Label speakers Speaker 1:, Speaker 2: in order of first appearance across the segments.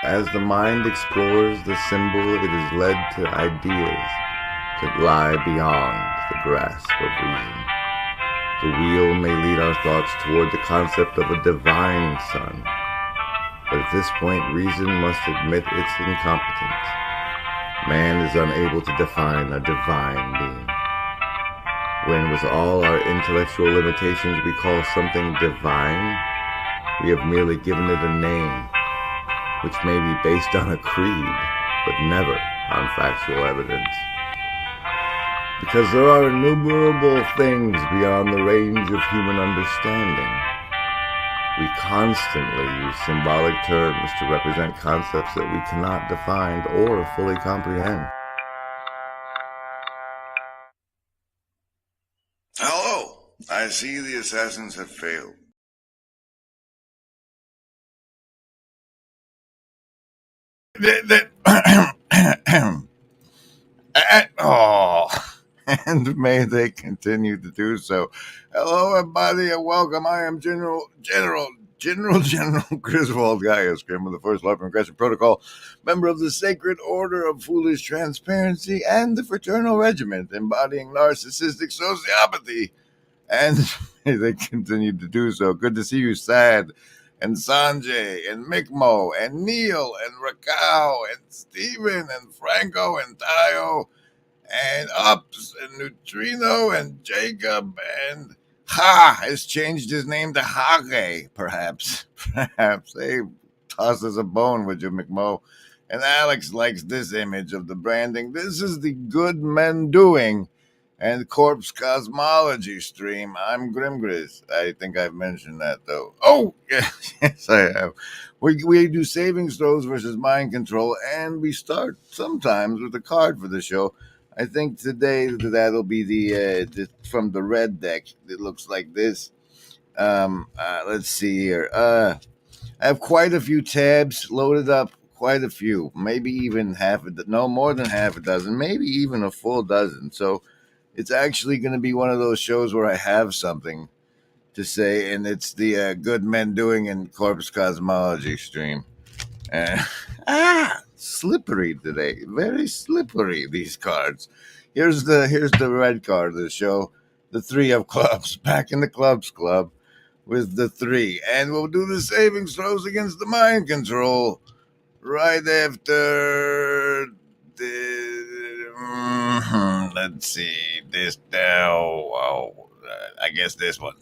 Speaker 1: As the mind explores the symbol, it is led to ideas that lie beyond the grasp of reason. The wheel may lead our thoughts toward the concept of a divine sun, but at this point reason must admit its incompetence. Man is unable to define a divine being. When with all our intellectual limitations we call something divine, we have merely given it a name, which may be based on a creed, but never on factual evidence. Because there are innumerable things beyond the range of human understanding, we constantly use symbolic terms to represent concepts that we cannot define or fully comprehend.
Speaker 2: Hello! I see the assassins have failed.
Speaker 1: And may they continue to do so. Hello, everybody, and welcome. I am General Griswold Gaius, Grim of the First Law of Progressive Protocol, member of the Sacred Order of Foolish Transparency and the Fraternal Regiment, embodying narcissistic sociopathy. And may they continue to do so. Good to see you, Sad, and Sanjay, and Mikmo, and Neil, and Rascal, and Steven, and Franco, and Tayo, and Ups, and Neutrino, and Jacob, and Ha has changed his name to Hage, perhaps. Perhaps. Hey, toss us a bone, would you, Mikmo? And Alex likes this image of the branding. This is the Good Men Doing and Corpse Cosmology stream. I'm Grimgriz. I think I've mentioned that, though. Oh, yes, I have. We do savings throws versus mind control, and we start sometimes with a card for the show. I think today that'll be the from the red deck. It looks like this. Let's see here. I have quite a few tabs loaded up. Quite a few, maybe even more than half a dozen, maybe even a full dozen. So it's actually going to be one of those shows where I have something to say, and it's the Good Men Doing and Corpse Cosmology stream. Slippery today. Very slippery, these cards. Here's the red card of the show. The 3 of clubs. Back in the clubs club with the 3. And we'll do the savings throws against the mind control right after let's see, this now. Oh, I guess this one.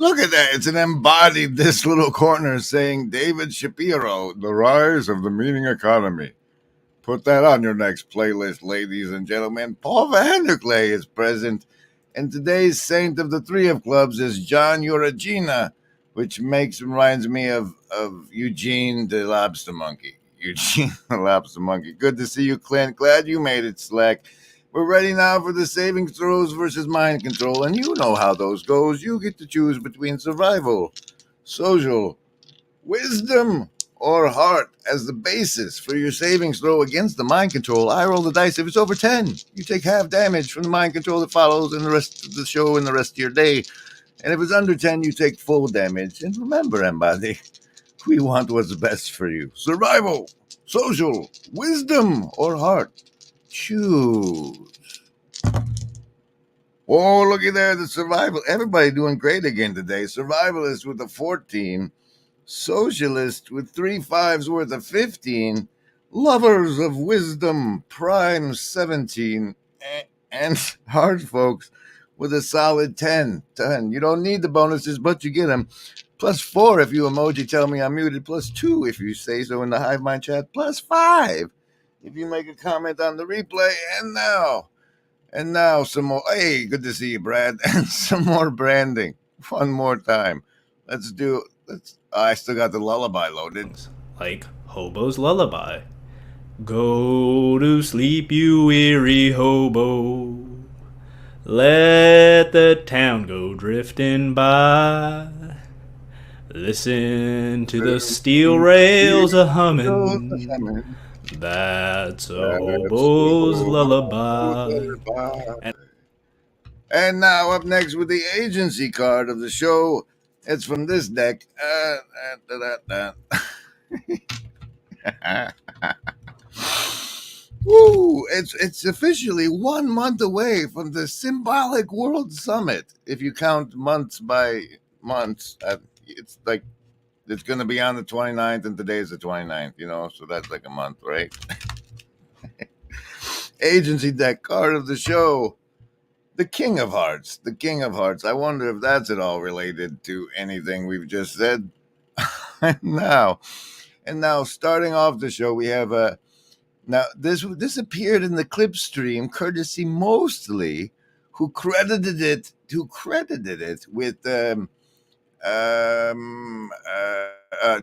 Speaker 1: Look at that. It's an embodied this little corner saying David Shapiro, The Rise of the Meaning Economy. Put that on your next playlist, ladies and gentlemen. Paul Vanderklay is present, and today's saint of the three of clubs is John Uragina, which reminds me of Eugene the Lobster Monkey. Eugene the Lobster Monkey. Good to see you, Clint. Glad you made it, Slack. We're ready now for the saving throws versus mind control, and you know how those goes. You get to choose between survival, social, wisdom, or heart as the basis for your savings throw against the mind control. I roll the dice. If it's over 10, you take half damage from the mind control that follows in the rest of the show and the rest of your day. And if it's under 10, you take full damage. And remember, everybody, we want what's best for you. Survival, social, wisdom, or heart. Choose. Oh, looky there, the survival. Everybody doing great again today. Survivalist with a 14. Socialist with 3 5s worth of 15. Lovers of wisdom, prime 17. And hard folks with a solid 10. 10. You don't need the bonuses, but you get them. +4 if you emoji tell me I'm muted. +2 if you say so in the Hive Mind chat. +5 if you make a comment on the replay. And now some more. Hey, good to see you, Brad. And some more branding. One more time. Let's. I still got the lullaby loaded.
Speaker 3: Like Hobo's Lullaby. Go to sleep, you weary hobo. Let the town go drifting by. Listen to the steel rails a-humming. That's a hobo's lullaby.
Speaker 1: And now up next with the agency card of the show. It's from this deck. Woo! It's officially 1 month away from the Symbolic World Summit. If you count months by months, it's like it's going to be on the 29th, and today's the 29th, so that's like a month, right? Agency deck card of the show. The King of Hearts. The King of Hearts. I wonder if that's at all related to anything we've just said. and now, starting off the show, we have this appeared in the clip stream, courtesy mostly who credited it with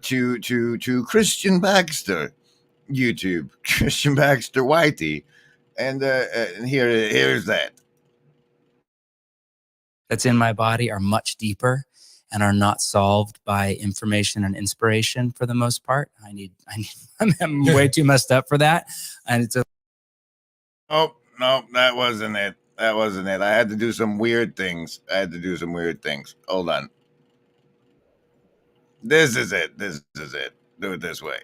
Speaker 1: to Christian Baxter, YouTube, Christian Baxter Whitey, and here's that.
Speaker 4: That's in my body are much deeper and are not solved by information and inspiration for the most part. I'm way too messed up for that. And it's
Speaker 1: Oh, no, that wasn't it. I had to do some weird things. Hold on. This is it. Do it this way.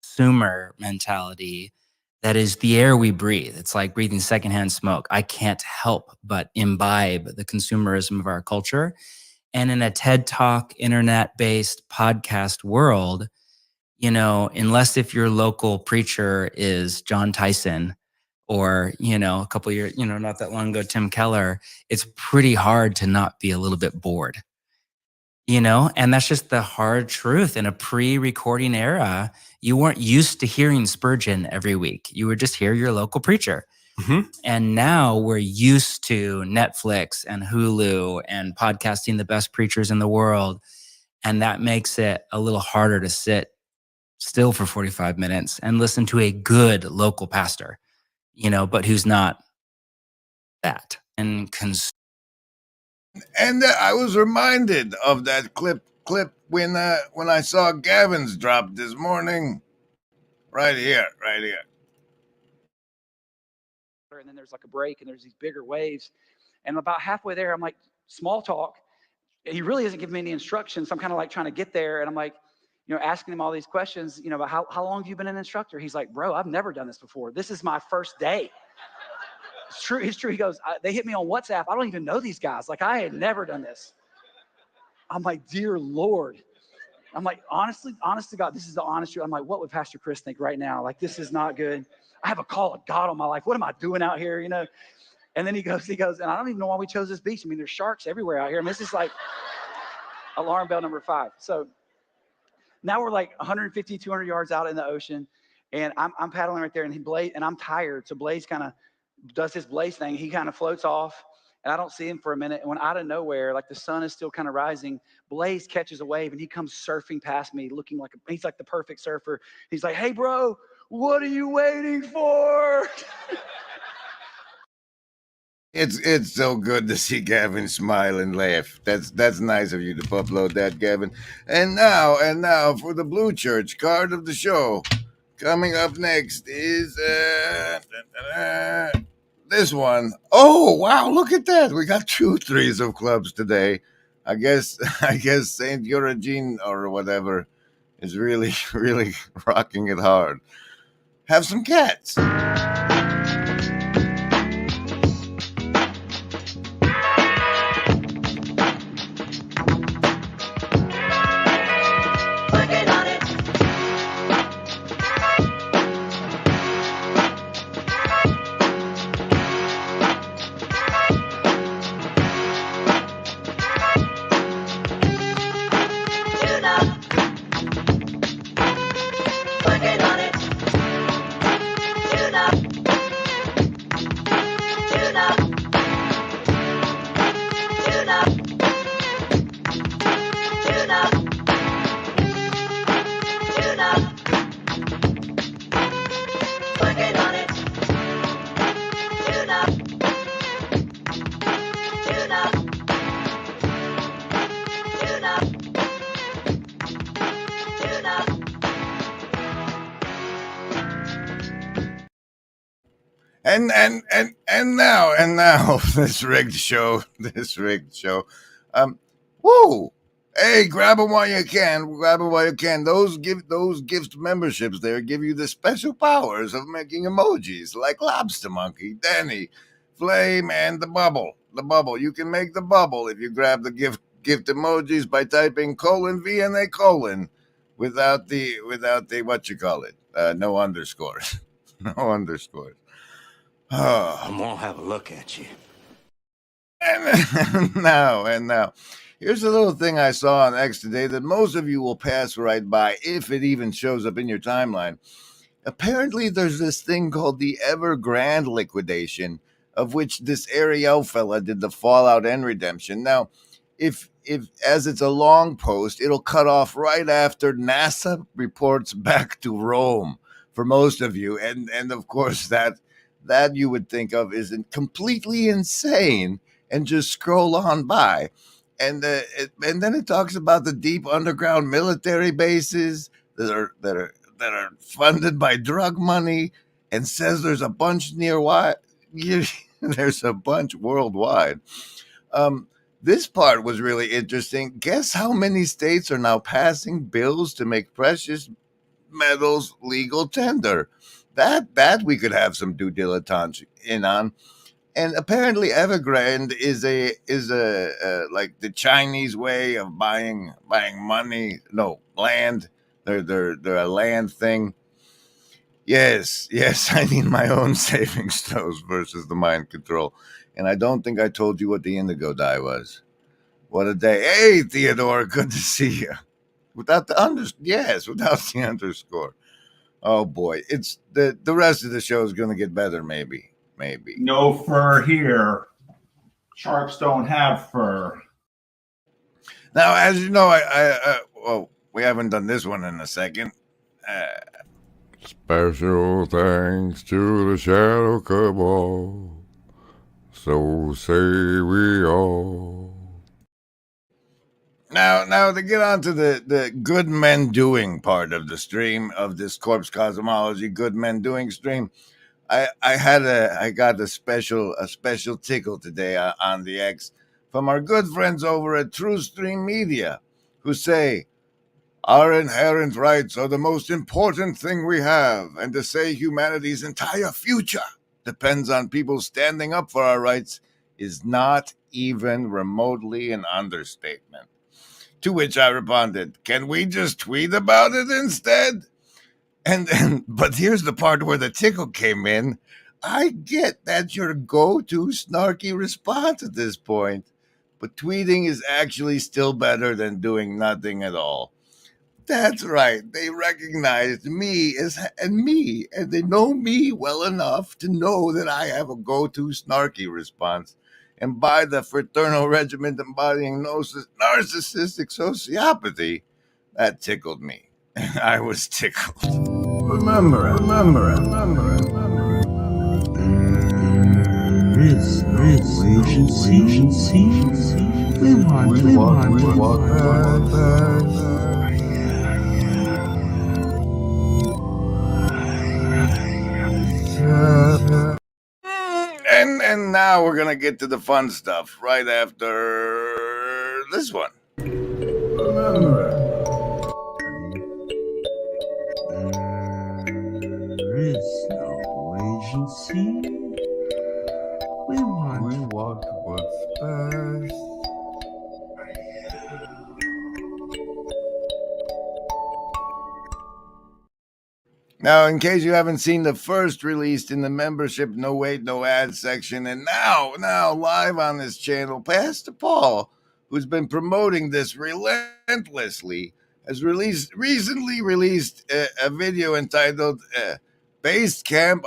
Speaker 4: consumer mentality that is the air we breathe. It's like breathing secondhand smoke. I can't help but imbibe the consumerism of our culture. And in a TED Talk, internet-based podcast world, unless if your local preacher is John Tyson or, a couple years, not that long ago, Tim Keller, it's pretty hard to not be a little bit bored. And that's just the hard truth. In a pre-recording era, you weren't used to hearing Spurgeon every week. You would just hear your local preacher. Mm-hmm. And now we're used to Netflix and Hulu and podcasting the best preachers in the world. And that makes it a little harder to sit still for 45 minutes and listen to a good local pastor, but who's not that. And
Speaker 1: I was reminded of that clip when I saw Gavin's drop this morning. Right here.
Speaker 5: And then there's like a break and there's these bigger waves. And about halfway there, I'm like, small talk. He really hasn't given me any instructions. So I'm kind of like trying to get there. And I'm like, asking him all these questions, about how long have you been an instructor? He's like, bro, I've never done this before. This is my first day. It's true. He goes, they hit me on WhatsApp. I don't even know these guys. Like, I had never done this. I'm like, dear Lord. I'm like, honest to God, this is the honest truth. I'm like, what would Pastor Chris think right now? Like, this is not good. I have a call of God on my life. What am I doing out here? And then he goes, and I don't even know why we chose this beach. I mean, there's sharks everywhere out here. I mean, this is like alarm bell number 5. So now we're like 150, 200 yards out in the ocean, and I'm paddling right there, and I'm tired. So Blaze kind of does his Blaze thing. He kind of floats off, and I don't see him for a minute. And when out of nowhere, like the sun is still kind of rising, Blaze catches a wave, and he comes surfing past me, looking like he's like the perfect surfer. He's like, "Hey, bro, what are you waiting for?"
Speaker 1: It's so good to see Gavin smile and laugh. That's nice of you to upload that, Gavin. And now for the Blue Church card of the show. Coming up next is this one. Oh wow, look at that. We got 2 threes of clubs today. I guess Saint Eugene or whatever is really rocking it hard. Have some cats. And now this rigged show. Whoa! Hey, grab them while you can. Those gift memberships there give you the special powers of making emojis like Lobster Monkey, Danny, Flame, and the bubble. The bubble. You can make the bubble if you grab the gift emojis by typing :VNA : without the what you call it. No underscores. No underscores. Oh.
Speaker 6: I'm gonna have a look at you.
Speaker 1: And now, here's a little thing I saw on X today that most of you will pass right by if it even shows up in your timeline. Apparently, there's this thing called the Evergrande liquidation, of which this Ariel fella did the Fallout End redemption. Now, if as it's a long post, it'll cut off right after NASA reports back to Rome for most of you, and of course that you would think of as completely insane and just scroll on by. And then it talks about the deep underground military bases that are funded by drug money, and says there's a bunch there's a bunch worldwide. This part was really interesting. Guess how many states are now passing bills to make precious metals legal tender? That we could have some due diligence in on. And apparently Evergrande is a like the Chinese way of buying land. They're a land thing. Yes, I need my own saving stoves versus the mind control. And I don't think I told you what the indigo dye was. What a day. Hey, Theodore, good to see you. Without the underscore. Oh boy, it's the rest of the show is going to get better. Maybe.
Speaker 7: No fur here. Sharks don't have fur.
Speaker 1: Now, as you know, we haven't done this one in a second. Special thanks to the Shadow Cabal. So say we all. Now to get on to the good men doing part of the stream of this Corpse Cosmology good men doing stream, I got a special tickle today on the X from our good friends over at True Stream Media, who say our inherent rights are the most important thing we have, and to say humanity's entire future depends on people standing up for our rights is not even remotely an understatement. To which I responded, can we just tweet about it instead? But here's the part where the tickle came in. I get that's your go-to snarky response at this point, but tweeting is actually still better than doing nothing at all. That's right. They recognized me and they know me well enough to know that I have a go-to snarky response. And by the fraternal regiment embodying narcissistic sociopathy, that tickled me. I was tickled. Remember it.
Speaker 6: This agency. We want
Speaker 1: And now we're gonna get to the fun stuff right after this one. Remember it.
Speaker 6: There is no agency. We want what's best.
Speaker 1: Now, in case you haven't seen the first released in the membership No Wait No Ad section, and now live on this channel, Pastor Paul, who's been promoting this relentlessly, has recently released a video entitled "Base Camp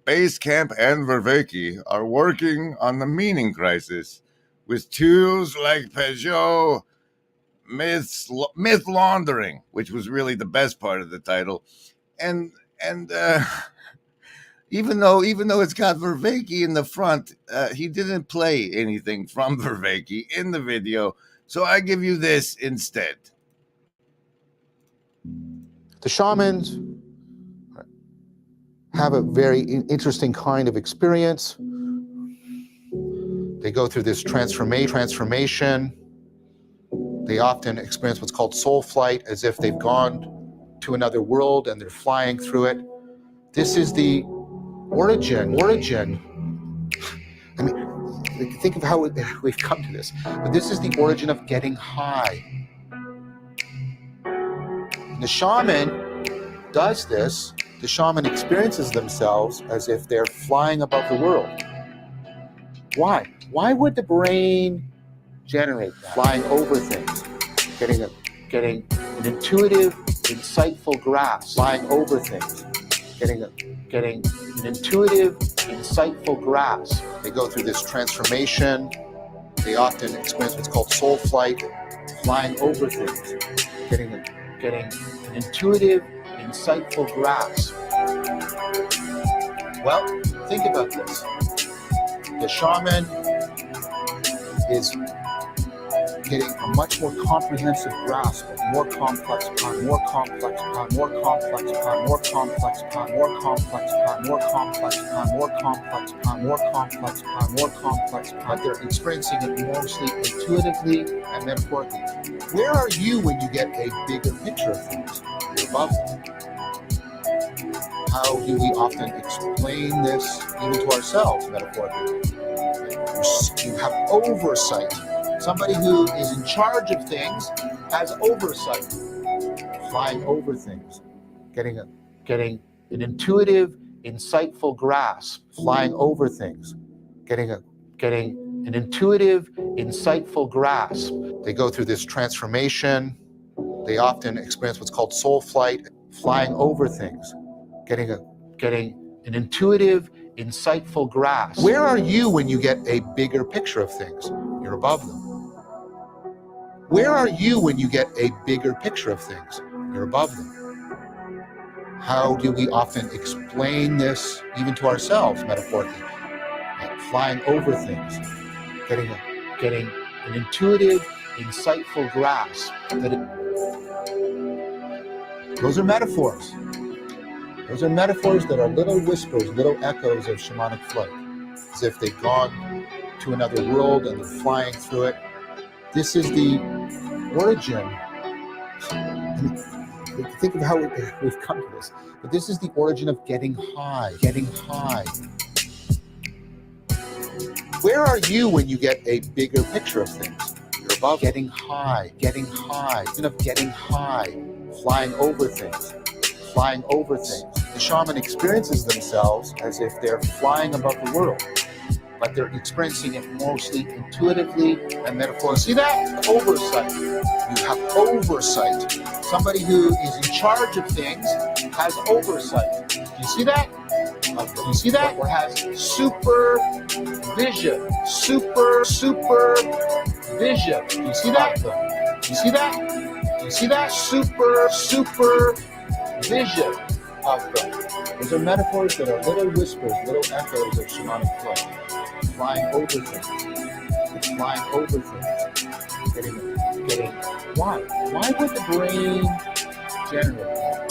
Speaker 1: Base Camp and Verveke are working on the meaning crisis with tools like Peugeot." Myth laundering, which was really the best part of the title, and even though it's got Verveke in the front, he didn't play anything from Verveke in the video, so I give you this instead.
Speaker 8: The shamans have a very interesting kind of experience. They go through this transformation. They often experience what's called soul flight, as if they've gone to another world and they're flying through it. This is the origin. I mean, think of how we've come to this. But this is the origin of getting high. And the shaman does this. The shaman experiences themselves as if they're flying above the world. Why? Why would the brain generate that? Flying over things, getting an intuitive, insightful grasp. Flying over things, getting an intuitive, insightful grasp. They go through this transformation. They often experience what's called soul flight, flying over things, getting an intuitive, insightful grasp. Well, think about this. The shaman is getting a much more comprehensive grasp of more complex upon more complex upon more complex upon more complex upon more complex upon more complex upon more complex upon more complex upon more complex upon. But they're experiencing it mostly intuitively and metaphorically. Where are you when you get a bigger picture of things? You're above them. How do we often explain this even to ourselves metaphorically? You have oversight. Somebody who is in charge of things has oversight. Flying over things, getting an intuitive, insightful grasp. Flying over things, getting an intuitive, insightful grasp. They go through this transformation. They often experience what's called soul flight. Flying over things, getting an intuitive, insightful grasp. Where are you when you get a bigger picture of things? You're above them. Where are you when you get a bigger picture of things? You're above them. How do we often explain this even to ourselves metaphorically? Flying over things, getting an intuitive, insightful grasp. Those are metaphors. Those are metaphors that are little whispers, little echoes of shamanic flight, as if they've gone to another world and they're flying through it. This is the origin. I mean, think of how we've come to this. But this is the origin of getting high. Where are you when you get a bigger picture of things? You're above getting high. Of getting high, flying over things. The shaman experiences themselves as if they're flying above the world, but they're experiencing it mostly intuitively and metaphorically. See that? Oversight. You have oversight. Somebody who is in charge of things has oversight. Do you see that? You see that? Or has supervision. Supervision. Do you see that? Do you see that? Do you see that? Supervision of them. Those are metaphors that are little whispers, little echoes of shamanic flow. Flying over things. It's flying over things. Getting why? Why would the brain generate that?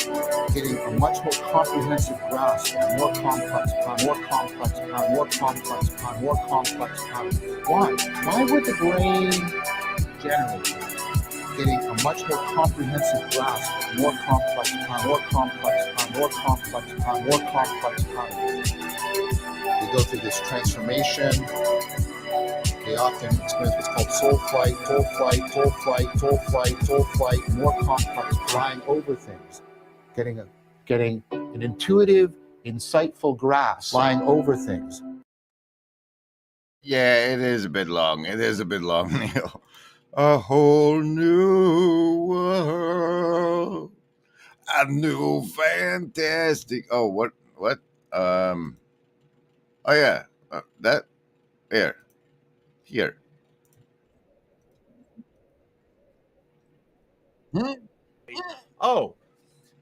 Speaker 8: Getting a much more comprehensive grasp, more complex upon more complex upon more complex upon more complex upon. Why? Why would the brain generate that? Getting a much more comprehensive grasp, more complex upon more complex upon more complex upon more complex upon. They go through this transformation. They often experience what's called soul flight, more complex, flying over things, getting an intuitive, insightful grasp, flying over things.
Speaker 1: Yeah, it is a bit long. It is a bit long, Neil. A whole new world. A new fantastic. Oh, what? Oh yeah, that here.
Speaker 9: Oh,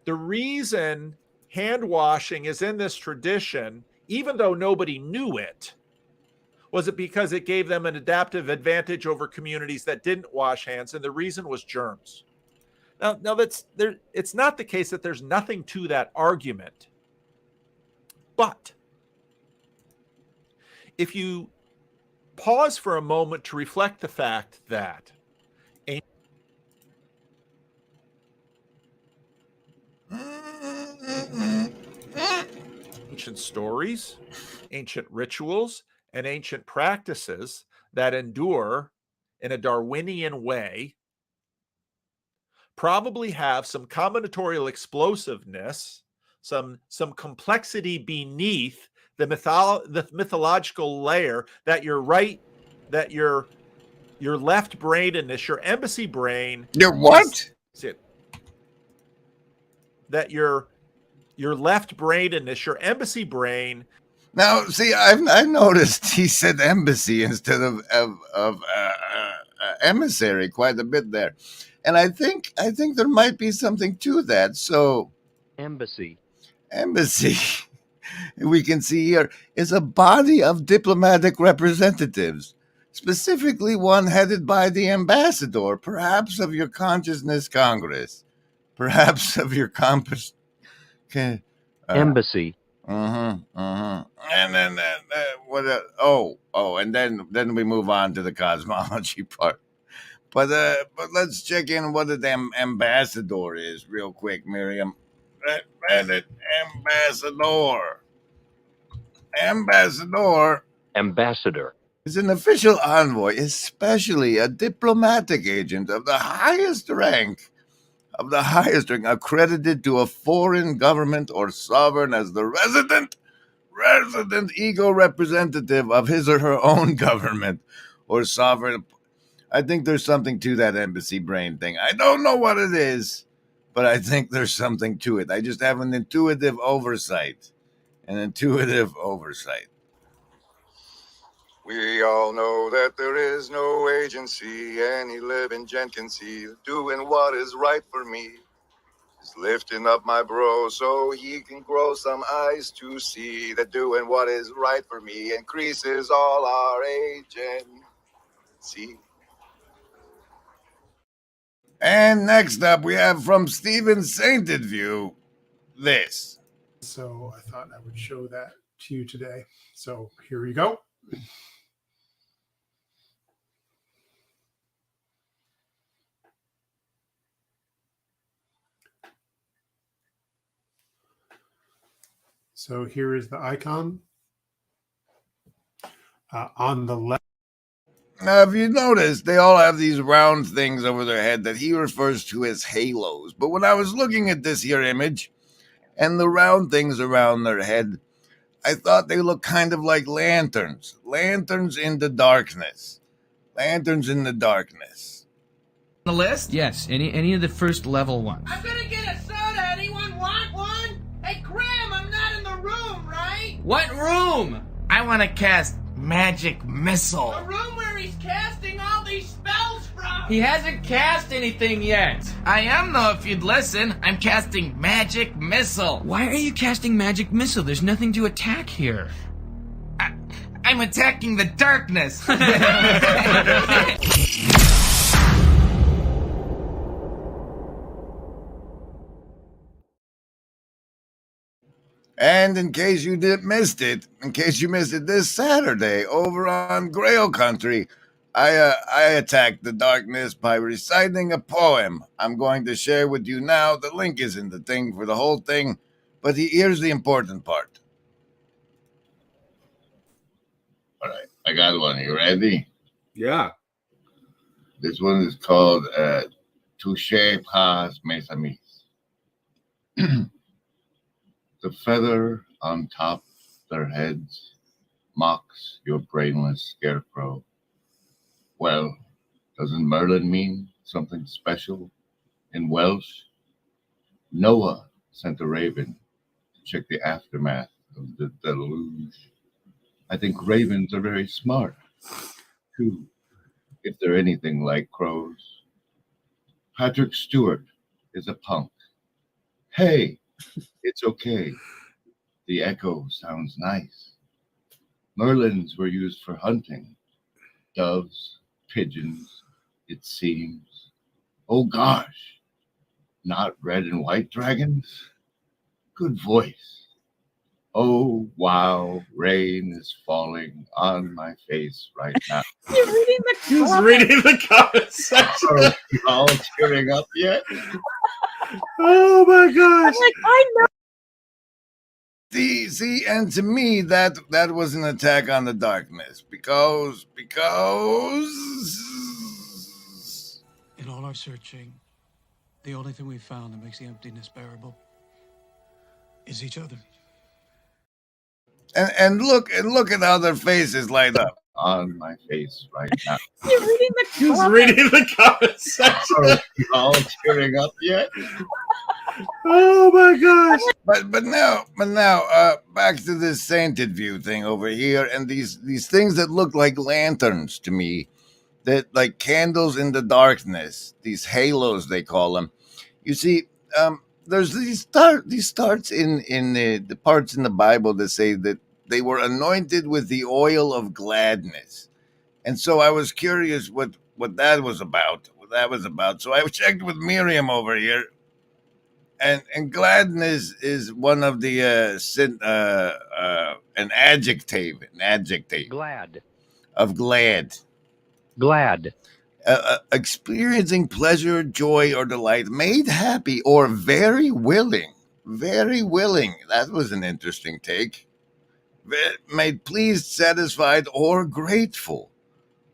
Speaker 9: the reason hand washing is in this tradition, even though nobody knew it, was it because it gave them an adaptive advantage over communities that didn't wash hands, and the reason was germs. Now that's there. It's not the case that there's nothing to that argument, but if you pause for a moment to reflect the fact that ancient stories, ancient rituals, and ancient practices that endure in a Darwinian way probably have some combinatorial explosiveness, some complexity beneath the mythological layer that your left brainedness, your embassy brain.
Speaker 1: Your what?
Speaker 9: That your left brainedness, your embassy brain.
Speaker 1: Now, see, I noticed he said embassy instead of emissary quite a bit there, and I think there might be something to that. So, embassy, we can see here is a body of diplomatic representatives, specifically one headed by the ambassador, perhaps of your consciousness Congress, perhaps of your compass. Embassy. And then what? And then we move on to the cosmology part. But let's check in what the ambassador is real quick, Miriam. Ambassador is an official envoy, especially a diplomatic agent of the highest rank, accredited to a foreign government or sovereign as the resident ego representative of his or her own government or sovereign. I think there's something to that embassy brain thing. I don't know what it is, but I think there's something to it. I just have an intuitive oversight.
Speaker 2: We all know that there is no agency any living gent can see doing what is right for me. Is lifting up my bro so he can grow some eyes to see that doing what is right for me increases all our agency.
Speaker 1: And next up, we have from Stephen's Sainted View, this.
Speaker 10: So I thought I would show that to you today. So here we go. So here is the icon on the left.
Speaker 1: Now, if you notice, they all have these round things over their head that he refers to as halos. But when I was looking at this here image, and the round things around their head. I thought they looked kind of like lanterns. Lanterns in the darkness. Lanterns in the darkness.
Speaker 11: The list?
Speaker 12: Yes, any of the first level ones.
Speaker 11: I'm gonna get a soda. Anyone want one? Hey, Graham, I'm not in the room, right? What room? I want to cast Magic Missile. The room where he's casting all these spells from. He hasn't cast anything yet. I am, though, if you'd listen. I'm casting Magic Missile.
Speaker 12: Why are you casting Magic Missile? There's nothing to attack here.
Speaker 11: I'm attacking the darkness.
Speaker 1: And in case you missed it, this Saturday over on Grail Country, I attacked the darkness by reciting a poem I'm going to share with you now. The link is in the thing for the whole thing, but here's the important part. All right, I got one. You ready?
Speaker 9: Yeah.
Speaker 1: This one is called Touché Pas Mes Amis. The feather on top their heads mocks your brainless scarecrow. Well, doesn't Merlin mean something special in Welsh? Noah sent a raven to check the aftermath of the deluge. I think ravens are very smart, too, if they're anything like crows. Patrick Stewart is a punk. Hey, it's okay. The echo sounds nice. Merlins were used for hunting. Doves, pigeons, it seems. Oh gosh, not red and white dragons? Good voice. Oh wow, rain is falling on my face right now.
Speaker 11: You're reading the
Speaker 9: He's reading the comment section.
Speaker 1: Are you all tearing up yet?
Speaker 9: Oh my gosh.
Speaker 11: I'm like, I know.
Speaker 1: See, and to me that was an attack on the darkness because
Speaker 13: in all our searching, the only thing we've found that makes the emptiness bearable is each other.
Speaker 1: And look at how their faces light up on my face right now.
Speaker 11: You're reading the
Speaker 9: He's
Speaker 11: comment.
Speaker 9: reading the comment section.
Speaker 1: Are you all tearing up yet?
Speaker 9: Oh my gosh.
Speaker 1: But now, back to this sainted view thing over here, and these things that look like lanterns to me, that like candles in the darkness, these halos they call them. You see, there's these starts in the parts in the Bible that say that they were anointed with the oil of gladness, and so I was curious what that was about. So I checked with Miriam over here. And gladness is one of the an adjective
Speaker 14: Glad.
Speaker 1: of glad.
Speaker 14: Glad.
Speaker 1: Experiencing pleasure, joy, or delight, made happy, or very willing. Very willing. That was an interesting take. Made pleased, satisfied, or grateful.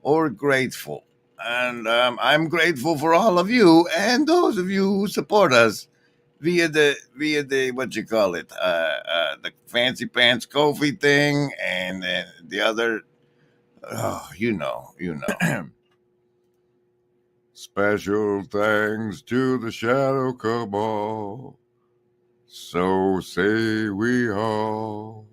Speaker 1: And I'm grateful for all of you and those of you who support us via the what you call it, the fancy pants Ko-fi thing, and then the other, you know. Special thanks to the Shadow Cabal. So say we all.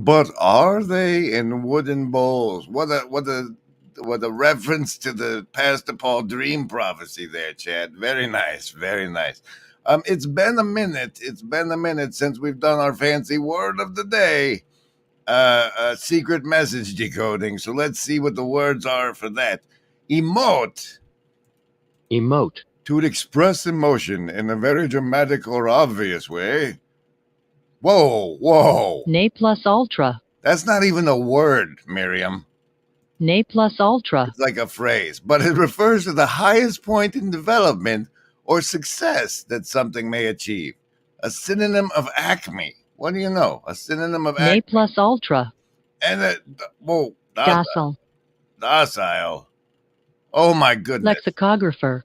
Speaker 1: But are they in wooden bowls? What a reference to the Pastor Paul dream prophecy there, Chad. Very nice, very nice. It's been a minute. It's been a minute since we've done our fancy word of the day, secret message decoding. So let's see what the words are for that. Emote.
Speaker 14: Emote.
Speaker 1: To express emotion in a very dramatic or obvious way. Whoa, whoa.
Speaker 15: Ne plus ultra.
Speaker 1: That's not even a word, Miriam.
Speaker 15: Ne plus ultra.
Speaker 1: It's like a phrase, but it refers to the highest point in development or success that something may achieve. A synonym of acme. What do you know? A synonym of acme.
Speaker 15: Ne plus ultra.
Speaker 1: And whoa,
Speaker 15: Docile.
Speaker 1: Docile. Oh my goodness.
Speaker 15: Lexicographer.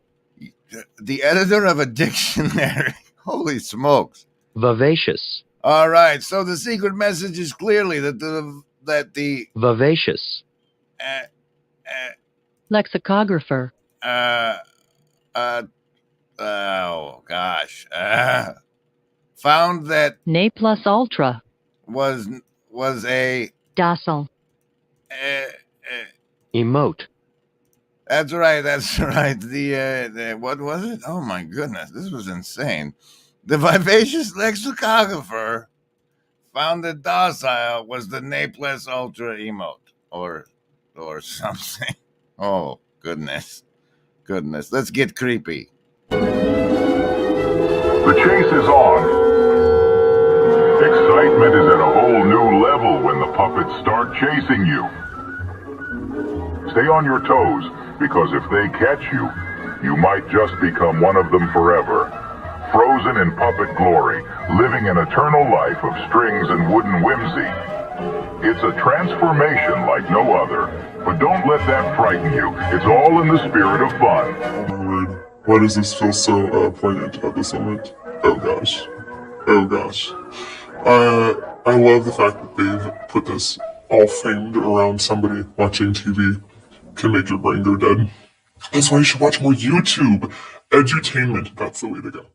Speaker 1: The editor of a dictionary. Holy smokes.
Speaker 14: Vivacious.
Speaker 1: All right, so the secret message is clearly that the
Speaker 14: Vivacious.
Speaker 15: Lexicographer.
Speaker 1: Oh gosh. Found that
Speaker 15: Ne plus ultra.
Speaker 1: was a
Speaker 15: Docile.
Speaker 14: Emote.
Speaker 1: That's right. That's right. The what was it? Oh my goodness, this was insane. The vivacious lexicographer found that docile was the ne plus ultra emote, or something. Oh goodness. Let's get creepy.
Speaker 16: The chase is on. Excitement is at a whole new level when the puppets start chasing you. Stay on your toes, because if they catch you, you might just become one of them forever. Frozen in puppet glory, living an eternal life of strings and wooden whimsy. It's a transformation like no other, but don't let that frighten you. It's all in the spirit of fun.
Speaker 17: Oh my word, why does this feel so poignant at this moment? Oh gosh. I love the fact that they've put this all framed around somebody watching TV. Can make your brain go dead. That's why you should watch more YouTube. Edutainment, that's the way to go.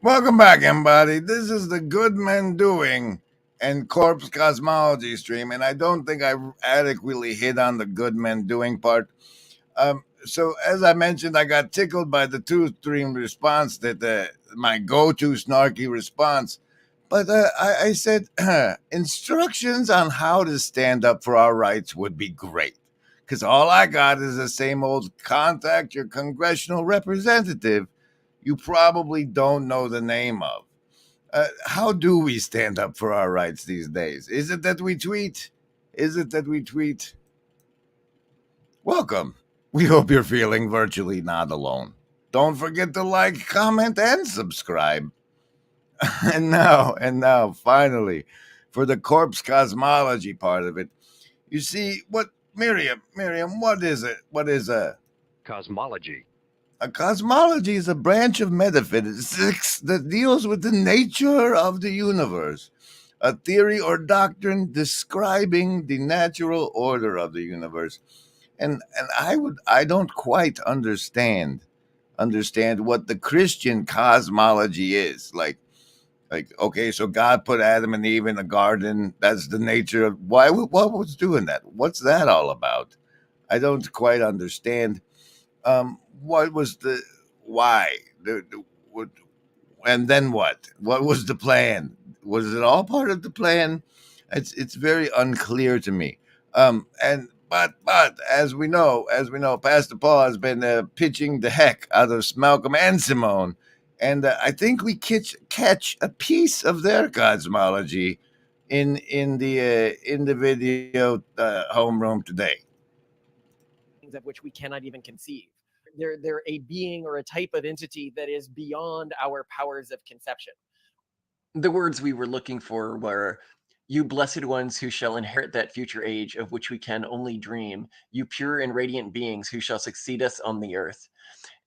Speaker 1: Welcome back, everybody. This is the Good Men Doing and Corpse Cosmology stream, and I don't think I adequately hit on the Good Men Doing part. So, as I mentioned, I got tickled by the two-stream response, that my go-to snarky response. But I said, instructions on how to stand up for our rights would be great. Because all I got is the same old contact your congressional representative you probably don't know the name of. How do we stand up for our rights these days? Is it that we tweet? Welcome. We hope you're feeling virtually not alone. Don't forget to like, comment, and subscribe. And now, finally, for the corpse cosmology part of it. You see, Miriam, what is it? What is a
Speaker 14: cosmology?
Speaker 1: A cosmology is a branch of metaphysics that deals with the nature of the universe, a theory or doctrine describing the natural order of the universe. And I don't quite understand what the Christian cosmology is. Like, okay, so God put Adam and Eve in the garden. That's the nature of what was doing that? What's that all about? I don't quite understand. What was the why? And then what? What was the plan? Was it all part of the plan? It's very unclear to me. But as we know, Pastor Paul has been pitching the heck out of Malcolm and Simone, and I think we catch a piece of their cosmology in the video homeroom today.
Speaker 18: Of which we cannot even conceive. They're a being or a type of entity that is beyond our powers of conception.
Speaker 19: The words we were looking for were, "You blessed ones who shall inherit that future age of which we can only dream, you pure and radiant beings who shall succeed us on the earth."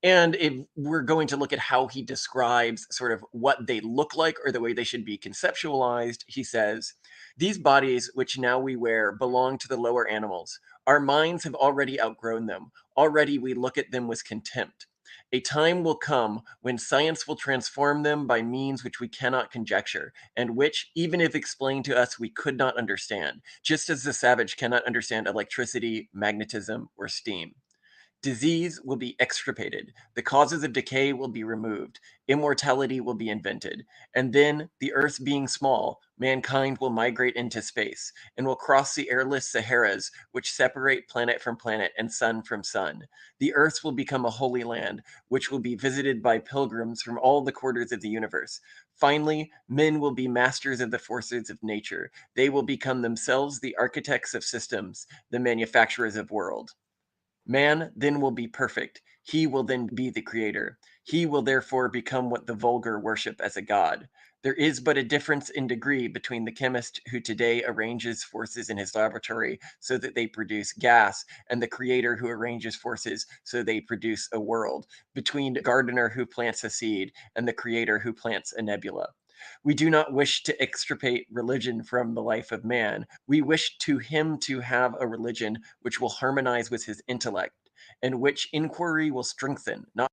Speaker 19: And if we're going to look at how he describes sort of what they look like or the way they should be conceptualized, he says, "These bodies which now we wear belong to the lower animals. Our minds have already outgrown them. Already we look at them with contempt. A time will come when science will transform them by means which we cannot conjecture, and which, even if explained to us, we could not understand, just as the savage cannot understand electricity, magnetism, or steam. Disease will be extirpated, the causes of decay will be removed, immortality will be invented, and then, the Earth being small, mankind will migrate into space, and will cross the airless Saharas which separate planet from planet and sun from sun. The Earth will become a holy land, which will be visited by pilgrims from all the quarters of the universe. Finally, men will be masters of the forces of nature. They will become themselves the architects of systems, the manufacturers of world. Man then will be perfect. He will then be the creator. He will therefore become what the vulgar worship as a god. There is but a difference in degree between the chemist who today arranges forces in his laboratory so that they produce gas, and the creator who arranges forces so they produce a world, between the gardener who plants a seed and the creator who plants a nebula. We do not wish to extirpate religion from the life of man. We wish to him to have a religion which will harmonize with his intellect, and which inquiry will strengthen, not.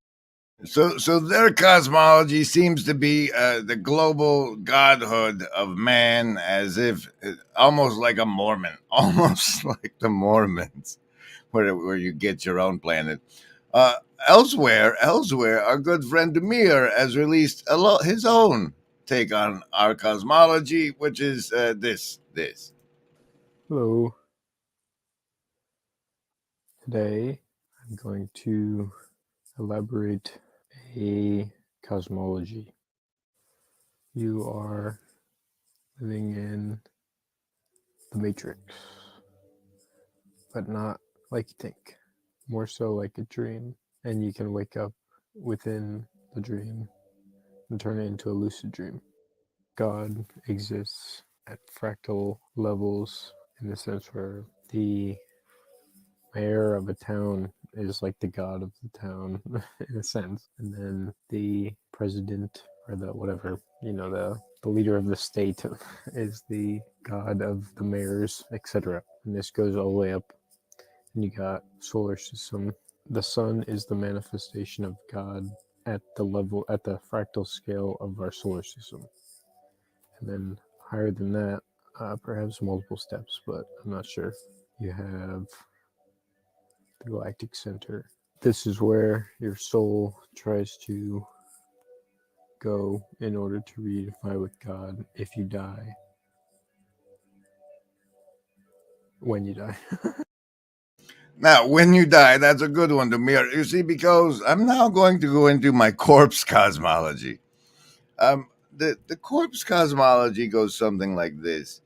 Speaker 1: So their cosmology seems to be the global godhood of man, as if almost like a Mormon, almost like the Mormons, where you get your own planet. Elsewhere, our good friend Demir has released his own take on our cosmology, which is this.
Speaker 20: Hello. Today I'm going to elaborate a cosmology. You are living in the Matrix, but not like you think, more so like a dream, and you can wake up within the dream and turn it into a lucid dream. God exists at fractal levels in the sense where the mayor of a town is like the god of the town in a sense, and then the president or the whatever, the leader of the state is the god of the mayors, etc. And this goes all the way up, and you got solar system. The sun is the manifestation of God at the fractal scale of our solar system, and then higher than that, perhaps multiple steps, but I'm not sure. You have the galactic center. This is where your soul tries to go in order to reunify with God if you die. When you die.
Speaker 1: Now, when you die, that's a good one, Demir. You see, because I'm now going to go into my corpse cosmology. The corpse cosmology goes something like this.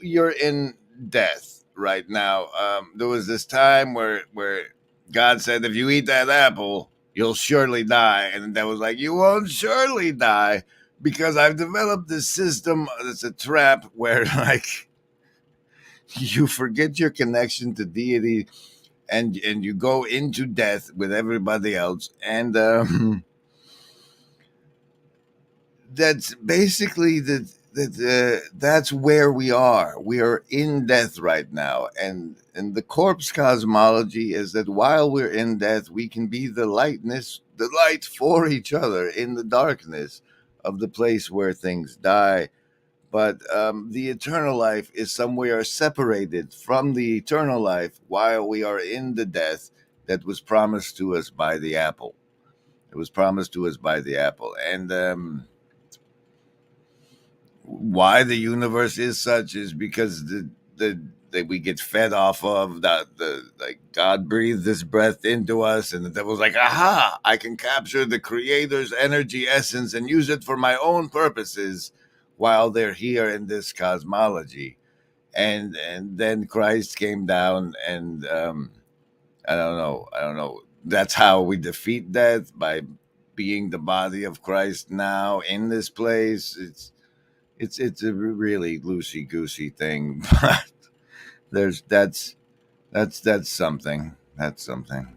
Speaker 1: You're in death right now. There was this time where God said, if you eat that apple, you'll surely die. And that was like, you won't surely die, because I've developed this system that's a trap where, like, you forget your connection to deity, and you go into death with everybody else. And that's basically that's where we are. We are in death right now, and the corpse cosmology is that while we're in death, we can be the light for each other in the darkness of the place where things die. But the eternal life is somewhere separated from the eternal life while we are in the death that was promised to us by the apple. It was promised to us by the apple. And why the universe is such is because that we get fed off of like God breathed this breath into us, and the devil's like, aha, I can capture the creator's energy essence and use it for my own purposes while they're here in this cosmology. And then Christ came down, and I don't know. That's how we defeat death, by being the body of Christ now in this place. It's a really loosey goosey thing, but that's something. That's something.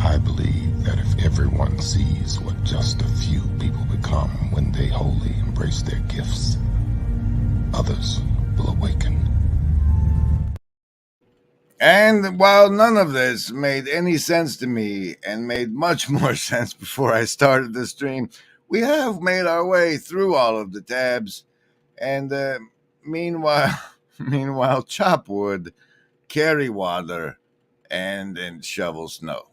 Speaker 21: I believe that if everyone sees what just a few people become when they wholly embrace their gifts, others will awaken.
Speaker 1: And while none of this made any sense to me and made much more sense before I started the stream, we have made our way through all of the tabs. And meanwhile, meanwhile, chop wood, carry water, and shovel snow.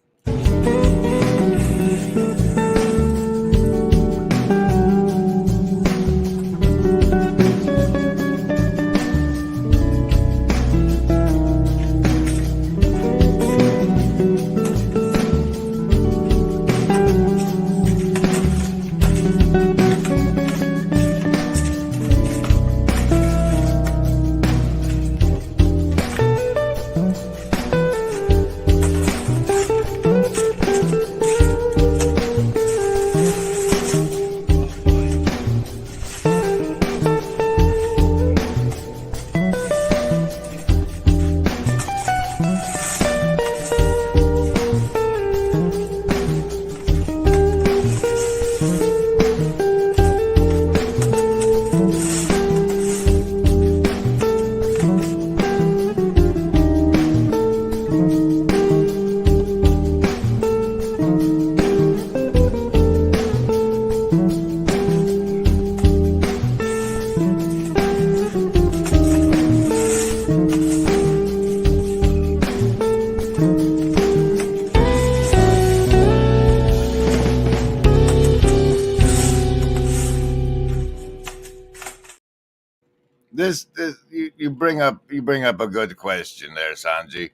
Speaker 1: This you bring up a good question there, Sanji.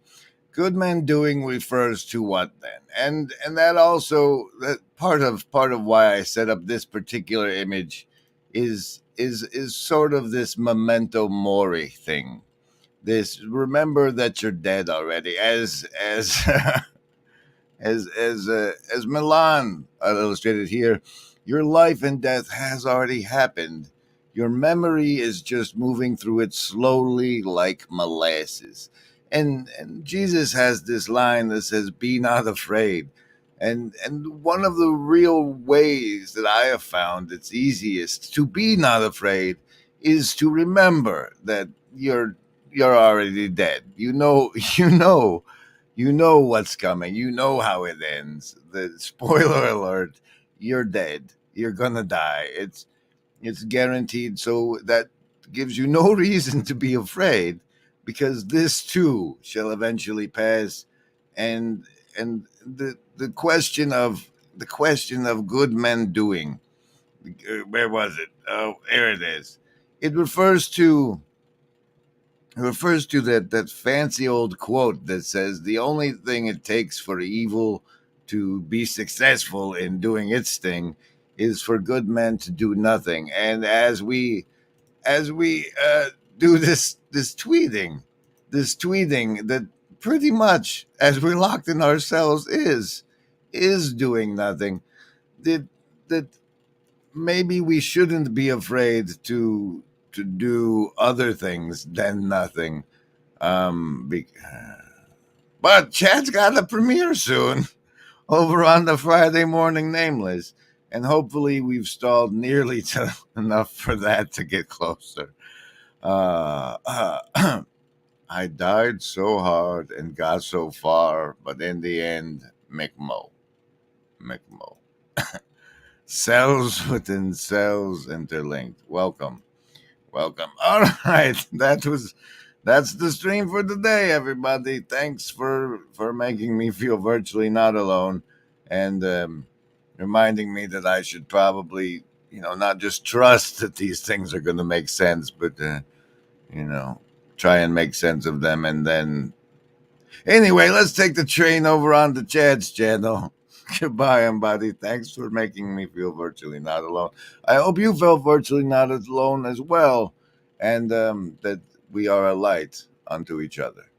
Speaker 1: Good men doing refers to what then? And that also that part of why I set up this particular image is sort of this memento mori thing. This remember that you're dead already, as as Milan illustrated here. Your life and death has already happened. Your memory is just moving through it slowly like molasses. And Jesus has this line that says, "Be not afraid." And one of the real ways that I have found it's easiest to be not afraid is to remember that you're already dead. You know what's coming. You know how it ends. The spoiler alert, you're dead. You're gonna die. It's guaranteed. So that gives you no reason to be afraid, because this too shall eventually pass. And the question of good men doing, where was it? Oh, there it is. It refers to that fancy old quote that says the only thing it takes for evil to be successful in doing its thing is for good men to do nothing. And as we do this tweeting that pretty much as we're locked in ourselves is doing nothing, that maybe we shouldn't be afraid to do other things than nothing. But Chad's got a premiere soon over on the Friday Morning Nameless, and hopefully we've stalled nearly enough for that to get closer. I died so hard and got so far, but in the end, McMo. Cells within cells interlinked. Welcome. All right, that's the stream for today, everybody. Thanks for making me feel virtually not alone, and reminding me that I should probably, not just trust that these things are going to make sense, but try and make sense of them. And then, anyway, let's take the train over onto Chad's channel. Goodbye, everybody. Thanks for making me feel virtually not alone. I hope you felt virtually not alone as well, and that we are a light unto each other.